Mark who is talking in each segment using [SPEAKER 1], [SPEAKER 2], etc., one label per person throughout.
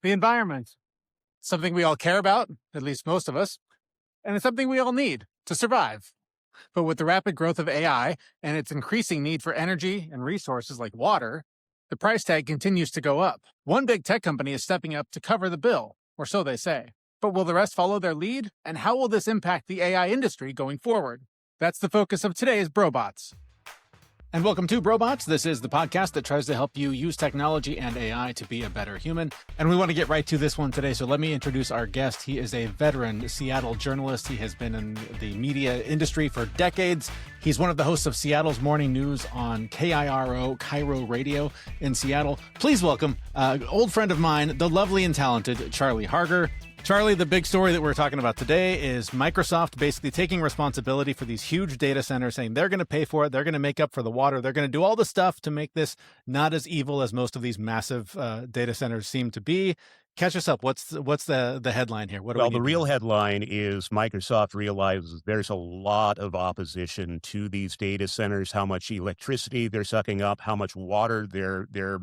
[SPEAKER 1] The environment, something we all care about, at least most of us, and it's something we all need to survive. But with the rapid growth of AI and its increasing need for energy and resources like water, the price tag continues to go up. One big tech company is stepping up to cover the bill, or so they say. But will the rest follow their lead? And how will this impact the AI industry going forward? That's the focus of today's Brobots. And welcome to Brobots. This is the podcast that tries to help you use technology and AI to be a better human. And we want to get right to this one today. So let me introduce our guest. He is a veteran Seattle journalist. He has been in the media industry for decades. He's one of the hosts of Seattle's morning news on KIRO Radio in Seattle. Please welcome old friend of mine, the lovely and talented Charlie Harger. Charlie, the big story that we're talking about today is Microsoft basically taking responsibility for these huge data centers, saying they're going to pay for it, they're going to make up for the water, they're going to do all the stuff to make this not as evil as most of these massive data centers seem to be. Catch us up. What's the headline here?
[SPEAKER 2] Well, the real headline is Microsoft realizes there's a lot of opposition to these data centers, how much electricity they're sucking up, how much water they're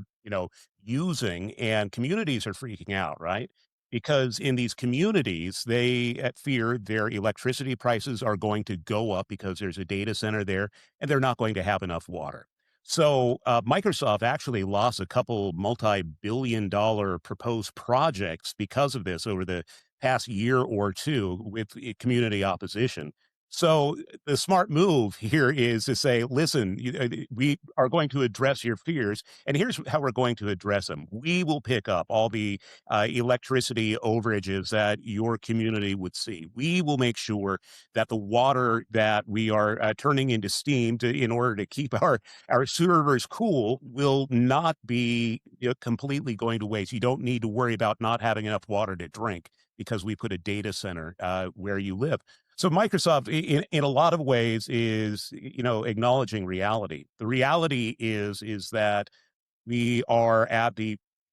[SPEAKER 2] using, and communities are freaking out, right? Because in these communities, they fear their electricity prices are going to go up because there's a data center there and they're not going to have enough water. So Microsoft actually lost a couple multi-billion-dollar proposed projects because of this over the past year or two with community opposition. So the smart move here is to say, listen, we are going to address your fears, and here's how we're going to address them. We will pick up all the electricity overages that your community would see. We will make sure that the water that we are turning into steam in order to keep our servers cool will not be completely going to waste. You don't need to worry about not having enough water to drink because we put a data center where you live. So Microsoft, in a lot of ways, is acknowledging reality. The reality is that we are at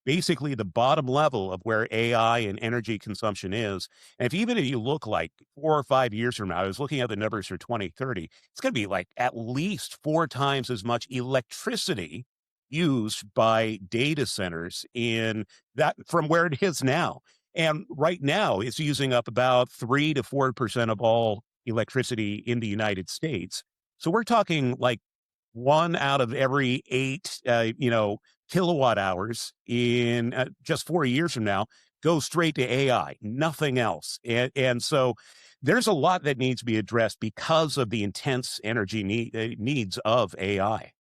[SPEAKER 2] basically the bottom level of where AI and energy consumption is. And if you look like 4 or 5 years from now, I was looking at the numbers for 2030, it's going to be like at least 4 times as much electricity used by data centers in that from where it is now. And right now, it's using up about 3 to 4% of all electricity in the United States. So we're talking like 1 out of every 8, kilowatt hours in just 4 years from now goes straight to AI, nothing else. And so there's a lot that needs to be addressed because of the intense energy needs of AI.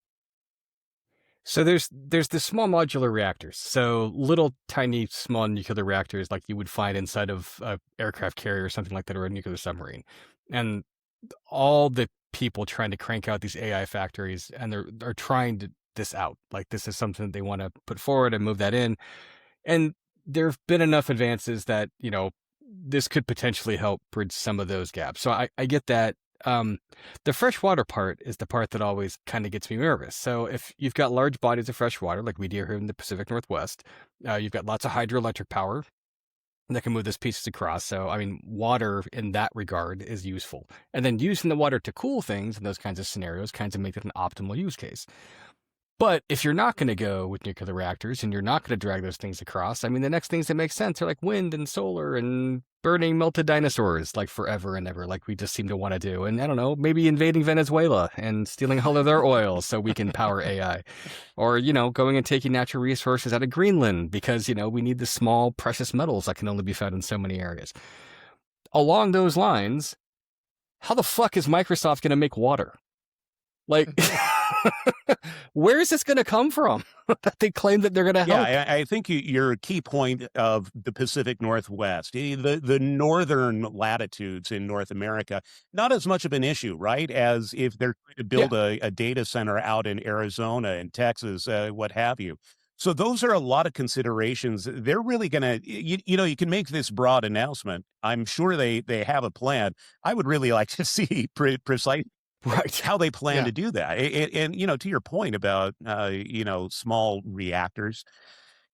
[SPEAKER 3] So there's the small modular reactors. So little tiny small nuclear reactors like you would find inside of an aircraft carrier or something like that, or a nuclear submarine. And all the people trying to crank out these AI factories, and they're trying this out. Like this is something that they want to put forward and move that in. And there have been enough advances that, this could potentially help bridge some of those gaps. So I get that. The freshwater part is the part that always kind of gets me nervous. So if you've got large bodies of fresh water, like we do here in the Pacific Northwest, you've got lots of hydroelectric power that can move those pieces across. So, water in that regard is useful. And then using the water to cool things in those kinds of scenarios kind of make it an optimal use case. But if you're not going to go with nuclear reactors and you're not going to drag those things across, the next things that make sense are like wind and solar and burning melted dinosaurs like forever and ever, like we just seem to want to do. And I don't know, maybe invading Venezuela and stealing all of their oil so we can power AI. Or, going and taking natural resources out of Greenland because, we need the small precious metals that can only be found in so many areas. Along those lines, how the fuck is Microsoft going to make water? Like... Where is this going to come from that they claim that they're going to help?
[SPEAKER 2] Yeah, I think your key point of the Pacific Northwest, the northern latitudes in North America, not as much of an issue, right, as if they're going to build a data center out in Arizona and Texas, what have you. So those are a lot of considerations. They're really going to, you can make this broad announcement. I'm sure they have a plan. I would really like to see precise.
[SPEAKER 3] Right.
[SPEAKER 2] How they plan to do that. And to your point about, small reactors,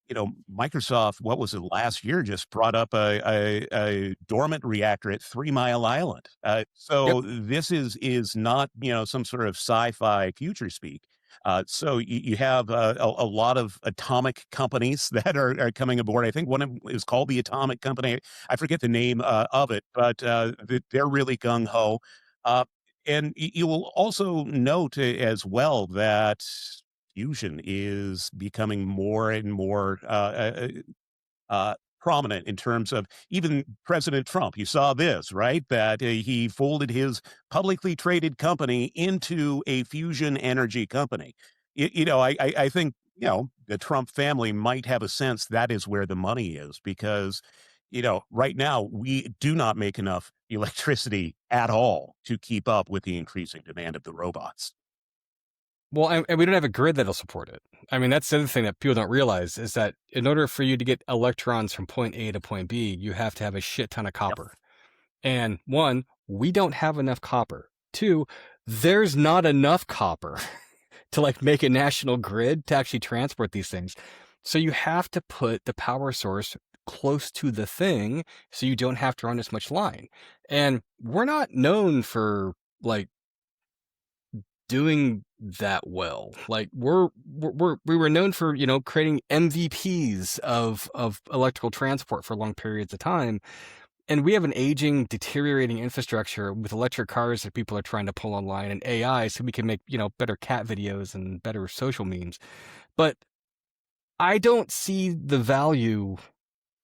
[SPEAKER 2] Microsoft, what was it last year, just brought up a dormant reactor at 3 Mile Island. So this is not, some sort of sci-fi future speak. So you have a lot of atomic companies that are coming aboard. I think one of them is called the Atomic Company. I forget the name of it, but they're really gung ho. Uh, and you will also note as well that fusion is becoming more and more prominent in terms of even President Trump. You saw this, right? That he folded his publicly traded company into a fusion energy company. I think, the Trump family might have a sense that is where the money is because, right now we do not make enough electricity at all to keep up with the increasing demand of the robots.
[SPEAKER 3] Well, and we don't have a grid that'll support it. I mean, that's the other thing that people don't realize is that in order for you to get electrons from point A to point B, you have to have a shit ton of copper. And one, we don't have enough copper. Two, there's not enough copper to like make a national grid to actually transport these things. So you have to put the power source close to the thing so you don't have to run as much line. And we're not known for like doing that well. Like we were known for, creating MVPs of electrical transport for long periods of time. And we have an aging, deteriorating infrastructure with electric cars that people are trying to pull online and AI so we can make, better cat videos and better social memes. But I don't see the value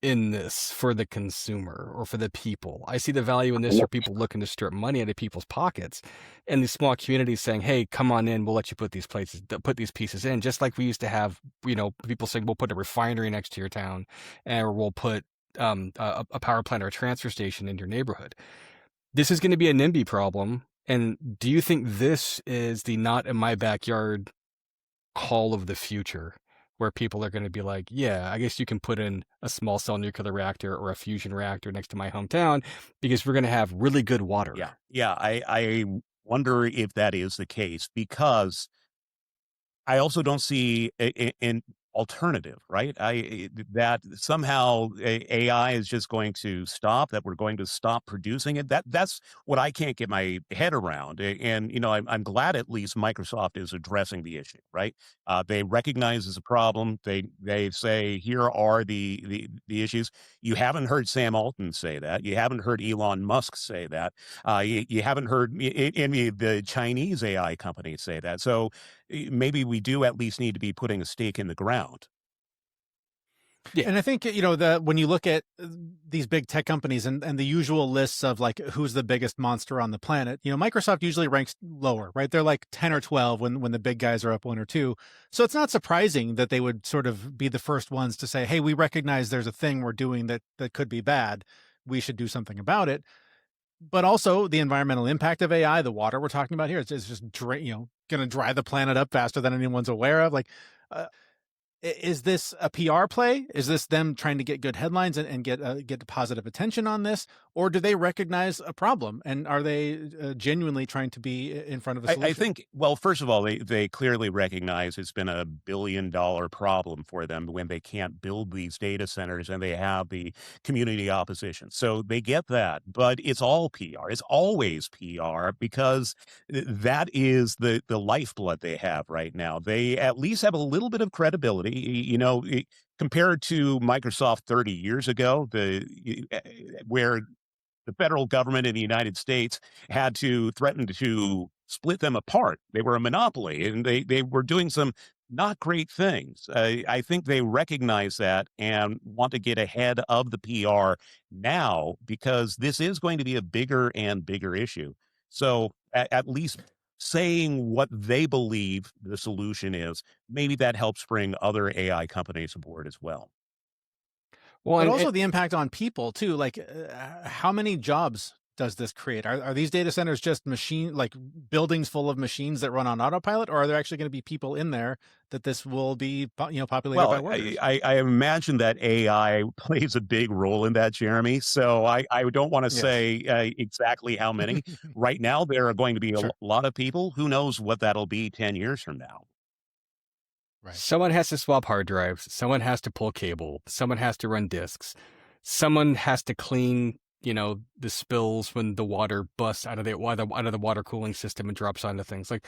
[SPEAKER 3] in this for the consumer or for the people. I see the value in this for people looking to strip money out of people's pockets and these small communities saying, hey, come on in, we'll let you put these pieces in. Just like we used to have, people saying we'll put a refinery next to your town or we'll put a power plant or a transfer station in your neighborhood. This is going to be a NIMBY problem. And do you think this is the not in my backyard call of the future where people are going to be like, yeah, I guess you can put in a small cell nuclear reactor or a fusion reactor next to my hometown because we're going to have really good water.
[SPEAKER 2] Yeah. I wonder if that is the case because I also don't see an alternative, right? That somehow AI is just going to stop, that we're going to stop producing it. That's what I can't get my head around. And I'm glad at least Microsoft is addressing the issue, right? They recognize it's a problem. They say here are the issues. You haven't heard Sam Altman say that. You haven't heard Elon Musk say that. You haven't heard any of the Chinese AI companies say that. So maybe we do at least need to be putting a stake in the ground.
[SPEAKER 1] Yeah. And I think, when you look at these big tech companies and the usual lists of like, who's the biggest monster on the planet, Microsoft usually ranks lower, right? They're like 10 or 12 when the big guys are up 1 or 2. So it's not surprising that they would sort of be the first ones to say, hey, we recognize there's a thing we're doing that could be bad. We should do something about it. But also the environmental impact of AI, the water we're talking about here, it's just, going to dry the planet up faster than anyone's aware of. Like, is this a PR play? Is this them trying to get good headlines and get positive attention on this? Or do they recognize a problem? And are they genuinely trying to be in front of a solution?
[SPEAKER 2] I think, well, first of all, they clearly recognize it's been a $1 billion problem for them when they can't build these data centers and they have the community opposition. So they get that, but it's all PR. It's always PR because that is the lifeblood they have right now. They at least have a little bit of credibility. Compared to Microsoft 30 years ago, where the federal government in the United States had to threaten to split them apart. They were a monopoly, and they were doing some not great things. I think they recognize that and want to get ahead of the PR now because this is going to be a bigger and bigger issue. So at least saying what they believe the solution is, maybe that helps bring other AI companies aboard as well.
[SPEAKER 1] Well, but also the impact on people too. Like, how many jobs does this create? Are these data centers just buildings full of machines that run on autopilot, or are there actually going to be people in there that this will be, populated by workers?
[SPEAKER 2] I imagine that AI plays a big role in that, Jeremy. So I don't want to say exactly how many. Right now, there are going to be a lot of people. Who knows what that'll be 10 years from now?
[SPEAKER 3] Right. Someone has to swap hard drives. Someone has to pull cable. Someone has to run disks. Someone has to clean, the spills when the water busts out of the water cooling system and drops onto things. Like,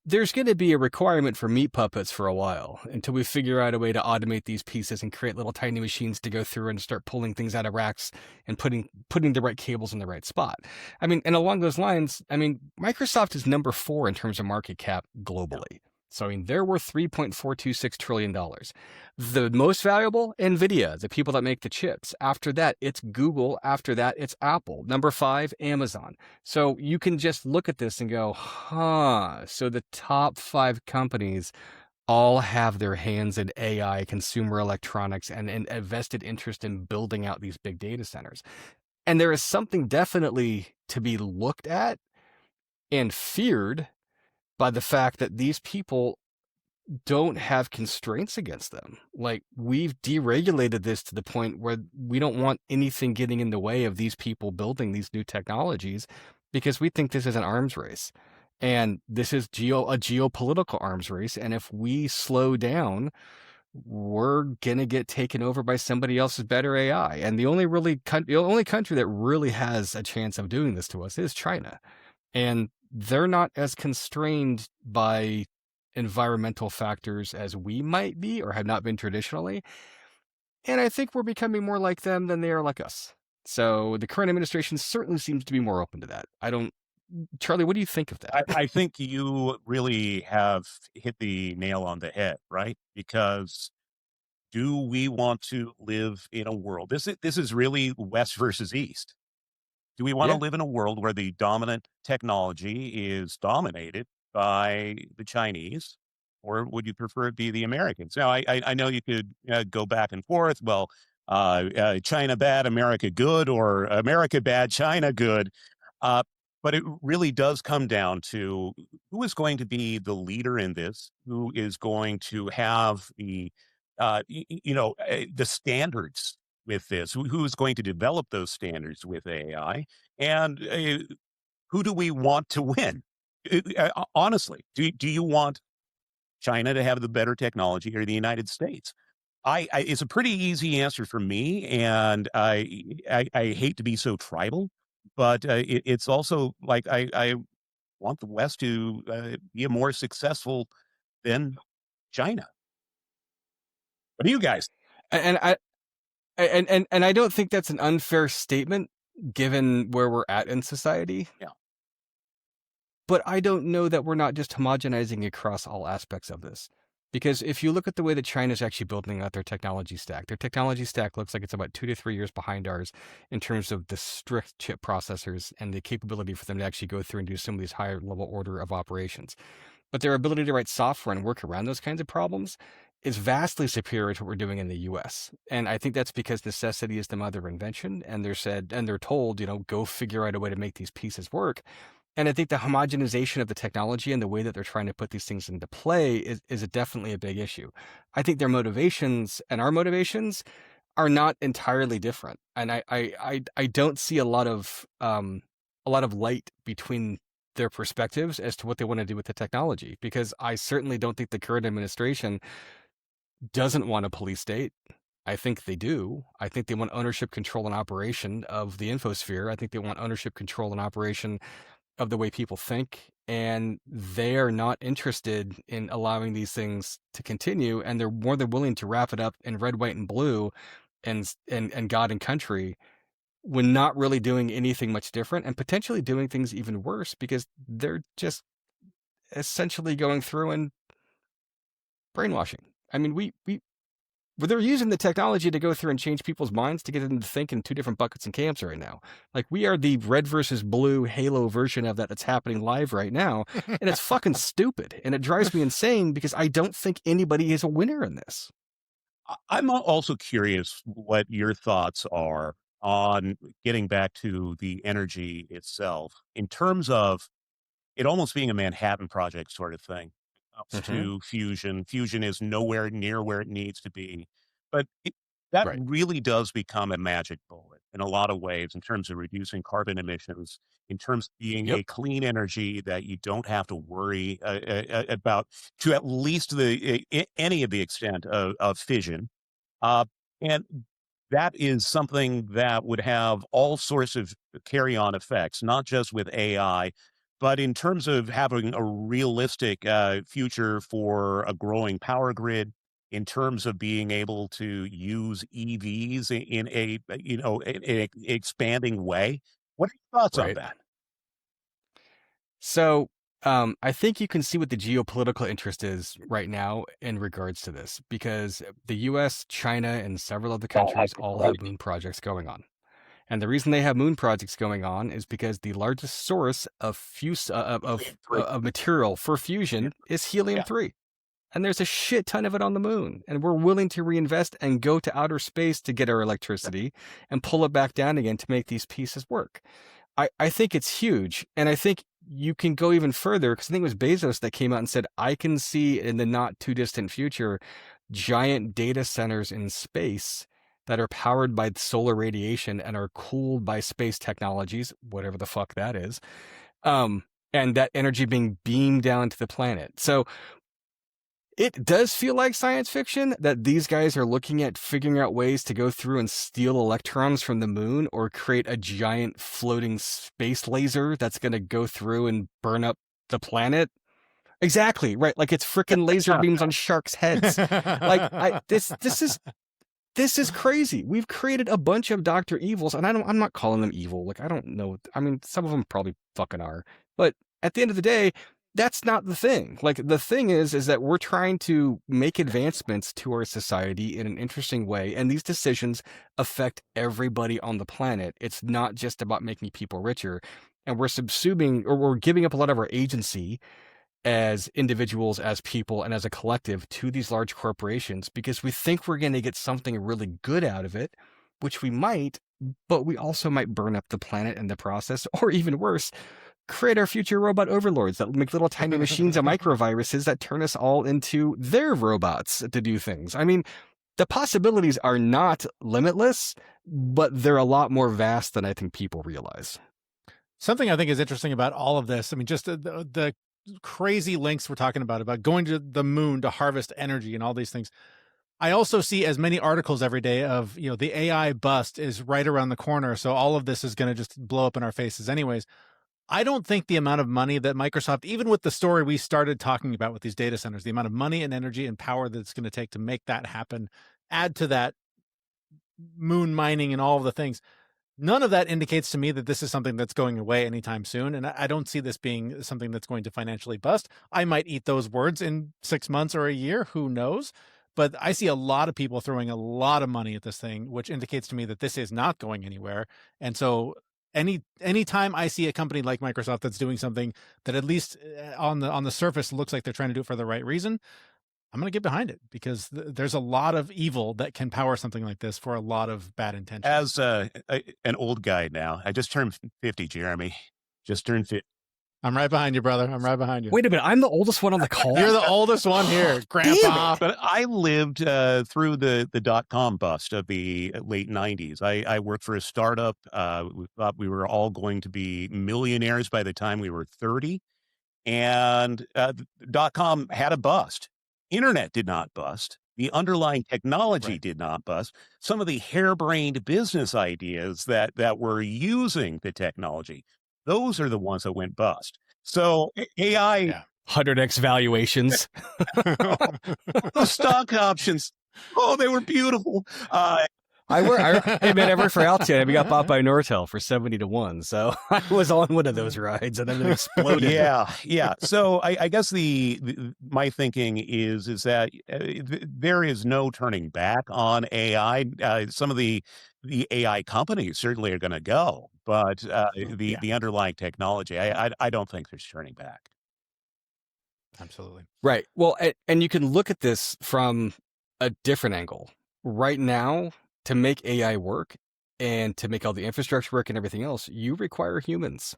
[SPEAKER 3] there's going to be a requirement for meat puppets for a while until we figure out a way to automate these pieces and create little tiny machines to go through and start pulling things out of racks and putting the right cables in the right spot. I mean, and along those lines, I mean, Microsoft is number 4 in terms of market cap globally. So, I mean, they're worth $3.426 trillion. The most valuable, NVIDIA, the people that make the chips. After that, it's Google. After that, it's Apple. Number 5, Amazon. So you can just look at this and go, huh, so the top 5 companies all have their hands in AI, consumer electronics, and a vested interest in building out these big data centers. And there is something definitely to be looked at and feared by the fact that these people don't have constraints against them. Like, we've deregulated this to the point where we don't want anything getting in the way of these people building these new technologies, because we think this is an arms race. And this is a geopolitical arms race. And if we slow down, we're going to get taken over by somebody else's better AI. And the only country that really has a chance of doing this to us is China. And they're not as constrained by environmental factors as we might be or have not been traditionally. And I think we're becoming more like them than they are like us. So the current administration certainly seems to be more open to that. Charlie, what do you think of that?
[SPEAKER 2] I think you really have hit the nail on the head, right? Because do we want to live in a world? This is really West versus East. Do we want to live in a world where the dominant technology is dominated by the Chinese, or would you prefer it be the Americans? Now, I know you could go back and forth. Well, China bad, America good, or America bad, China good. But it really does come down to who is going to be the leader in this, who is going to have the standards with this, who is going to develop those standards with AI, and who do we want to win? Honestly, do you want China to have the better technology or the United States? It's a pretty easy answer for me, and I hate to be so tribal, but it's also like I want the West to be more successful than China. What do you guys?
[SPEAKER 3] And I don't think that's an unfair statement given where we're at in society.
[SPEAKER 2] Yeah.
[SPEAKER 3] But I don't know that we're not just homogenizing across all aspects of this. Because if you look at the way that China's actually building out their technology stack looks like it's about 2 to 3 years behind ours in terms of the strict chip processors and the capability for them to actually go through and do some of these higher level order of operations. But their ability to write software and work around those kinds of problems is vastly superior to what we're doing in the US. And I think that's because necessity is the mother of invention. And they're told, go figure out a way to make these pieces work. And I think the homogenization of the technology and the way that they're trying to put these things into play is definitely a big issue. I think their motivations and our motivations are not entirely different. And I don't see a lot of light between their perspectives as to what they want to do with the technology, because I certainly don't think the current administration doesn't want a police state. I think they do. I think they want ownership, control, and operation of the infosphere. I think they want ownership, control, and operation of the way people think, and they are not interested in allowing these things to continue, and they're more than willing to wrap it up in red, white, and blue and God and country, when not really doing anything much different, and potentially doing things even worse, because they're just essentially going through and brainwashing. I mean, they're using the technology to go through and change people's minds to get them to think in 2 different buckets and camps right now. Like, we are the red versus blue Halo version of that's happening live right now. And it's fucking stupid. And it drives me insane because I don't think anybody is a winner in this.
[SPEAKER 2] I'm also curious what your thoughts are on getting back to the energy itself in terms of it almost being a Manhattan Project sort of thing. To fusion. Fusion is nowhere near where it needs to be. But that
[SPEAKER 3] Right.
[SPEAKER 2] really does become a magic bullet in a lot of ways in terms of reducing carbon emissions, in terms of being a clean energy that you don't have to worry about to at least any of the extent of fission. And that is something that would have all sorts of carry-on effects, not just with AI, But in terms of having a realistic future for a growing power grid, in terms of being able to use EVs in a expanding way, what are your thoughts on
[SPEAKER 3] Right.
[SPEAKER 2] that?
[SPEAKER 3] So I think you can see what the geopolitical interest is right now in regards to this, because the US, China, and several other countries all have moon projects going on. And the reason they have moon projects going on is because the largest source of of material for fusion is helium-3. And there's a shit ton of it on the moon. And we're willing to reinvest and go to outer space to get our electricity and pull it back down again to make these pieces work. I think it's huge. And I think you can go even further, because I think it was Bezos that came out and said, I can see in the not too distant future giant data centers in space that are powered by solar radiation and are cooled by space technologies, whatever the fuck that is, and that energy being beamed down to the planet. So it does feel like science fiction that these guys are looking at figuring out ways to go through and steal electrons from the moon or create a giant floating space laser that's going to go through and burn up the planet. Exactly, right. Like it's freaking laser beams on sharks' heads. Like this is crazy. We've created a bunch of Dr. Evils, and I'm not calling them evil. Like, I don't know. I mean, some of them probably fucking are. But at the end of the day, that's not the thing. Like, the thing is that we're trying to make advancements to our society in an interesting way, and these decisions affect everybody on the planet. It's not just about making people richer, and we're subsuming, or we're giving up a lot of our agency as individuals, as people, and as a collective to these large corporations because we think we're going to get something really good out of it, which we might, but we also might burn up the planet in the process, or even worse, create our future robot overlords that make little tiny machines and microviruses that turn us all into their robots to do things. I mean, the possibilities are not limitless, but they're a lot more vast than I think people realize.
[SPEAKER 1] Something I think is interesting about all of this, I mean, just the crazy links we're talking about going to the moon to harvest energy and all these things. I also see as many articles every day of, the AI bust is right around the corner. So all of this is going to just blow up in our faces anyways. I don't think the amount of money that Microsoft, even with the story we started talking about with these data centers, the amount of money and energy and power that it's going to take to make that happen, add to that moon mining and all of the things, none of that indicates to me that this is something that's going away anytime soon. And I don't see this being something that's going to financially bust. I might eat those words in 6 months or a year, who knows? But I see a lot of people throwing a lot of money at this thing, which indicates to me that this is not going anywhere. And so anytime I see a company like Microsoft that's doing something that at least on the surface looks like they're trying to do it for the right reason, I'm going to get behind it because there's a lot of evil that can power something like this for a lot of bad intentions.
[SPEAKER 2] As an old guy now, I just turned 50, Jeremy. Just turned 50.
[SPEAKER 1] I'm right behind you, brother. I'm right behind you.
[SPEAKER 3] Wait a minute. I'm the oldest one on the call.
[SPEAKER 1] You're the oldest one here, Grandpa.
[SPEAKER 2] But I lived through the dot-com bust of the late 90s. I worked for a startup. We thought we were all going to be millionaires by the time we were 30. And dot-com had a bust. Internet did not bust. The underlying technology did not bust. Some of the harebrained business ideas that were using the technology, those are the ones that went bust. So AI,
[SPEAKER 3] 100x valuations,
[SPEAKER 2] those stock options, they were beautiful.
[SPEAKER 3] I worked for Altium, and we got bought by Nortel for 70-1. So I was on one of those rides, and then it exploded.
[SPEAKER 2] Yeah. So I guess my thinking is that there is no turning back on AI. Some of the AI companies certainly are going to go, but the underlying technology, I don't think there's turning back.
[SPEAKER 1] Absolutely.
[SPEAKER 3] Right. Well, and you can look at this from a different angle. Right now, to make AI work and to make all the infrastructure work and everything else, you require humans.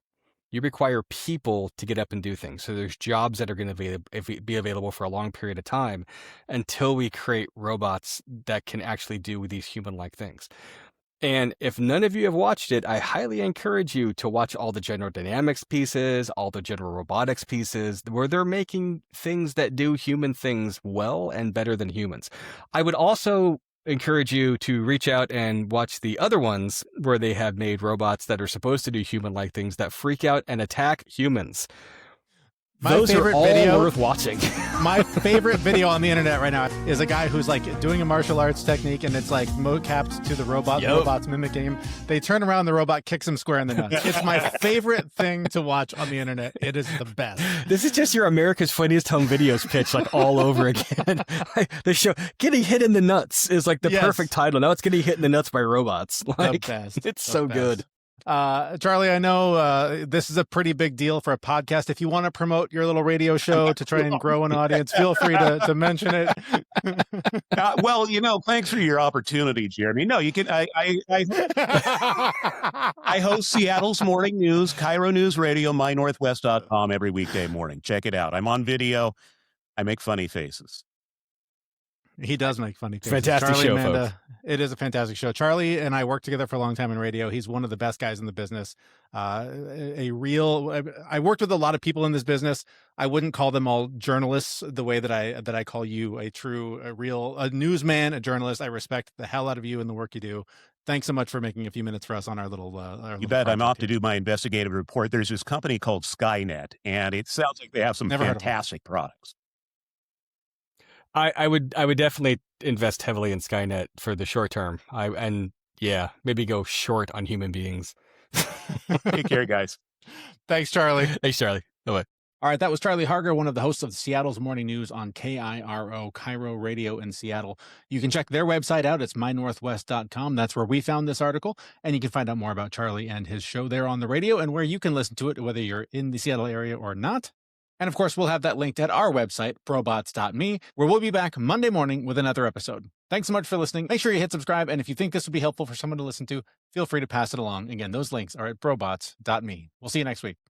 [SPEAKER 3] You require people to get up and do things. So there's jobs that are going to be available for a long period of time until we create robots that can actually do these human-like things. And if none of you have watched it, I highly encourage you to watch all the General Dynamics pieces, all the General Robotics pieces, where they're making things that do human things well and better than humans. I would also encourage you to reach out and watch the other ones where they have made robots that are supposed to do human-like things that freak out and attack humans. Those are all worth watching.
[SPEAKER 1] My favorite video on the internet right now is a guy who's like doing a martial arts technique, and it's like mocapped to the robot.
[SPEAKER 3] Yep.
[SPEAKER 1] The robot's mimicking him. They turn around, the robot kicks him square in the nuts. It's my favorite thing to watch on the internet. It is the best.
[SPEAKER 3] This is just your America's Funniest Home Videos pitch, like all over again. The show "Getting Hit in the Nuts" is like the perfect title. Now it's getting hit in the nuts by robots. Like,
[SPEAKER 1] the best.
[SPEAKER 3] It's so good.
[SPEAKER 1] Charlie, I know this is a pretty big deal for a podcast. If you want to promote your little radio show to try and grow an audience, feel free to mention it.
[SPEAKER 2] Well, thanks for your opportunity, Jeremy. No, you can. I host Seattle's morning news, KIRO News Radio, mynorthwest.com every weekday morning. Check it out. I'm on video. I make funny faces.
[SPEAKER 1] He does make funny faces.
[SPEAKER 3] Fantastic
[SPEAKER 1] Charlie,
[SPEAKER 3] show,
[SPEAKER 1] Amanda,
[SPEAKER 3] folks.
[SPEAKER 1] It is a fantastic show. Charlie and I worked together for a long time in radio. He's one of the best guys in the business. I worked with a lot of people in this business. I wouldn't call them all journalists the way that I call you a newsman, a journalist. I respect the hell out of you and the work you do. Thanks so much for making a few minutes for us on our little.
[SPEAKER 2] You bet. I'm off to do my investigative report. There's this company called Skynet, and it sounds like they have some fantastic products.
[SPEAKER 3] I would definitely invest heavily in Skynet for the short term. Maybe go short on human beings.
[SPEAKER 2] Take care, guys.
[SPEAKER 1] Thanks, Charlie.
[SPEAKER 3] Thanks, Charlie. Bye-bye.
[SPEAKER 1] All right, that was Charlie Harger, one of the hosts of Seattle's Morning News on KIRO Radio in Seattle. You can check their website out. It's mynorthwest.com. That's where we found this article. And you can find out more about Charlie and his show there on the radio and where you can listen to it, whether you're in the Seattle area or not. And of course, we'll have that linked at our website, probots.me, where we'll be back Monday morning with another episode. Thanks so much for listening. Make sure you hit subscribe. And if you think this would be helpful for someone to listen to, feel free to pass it along. Again, those links are at probots.me. We'll see you next week.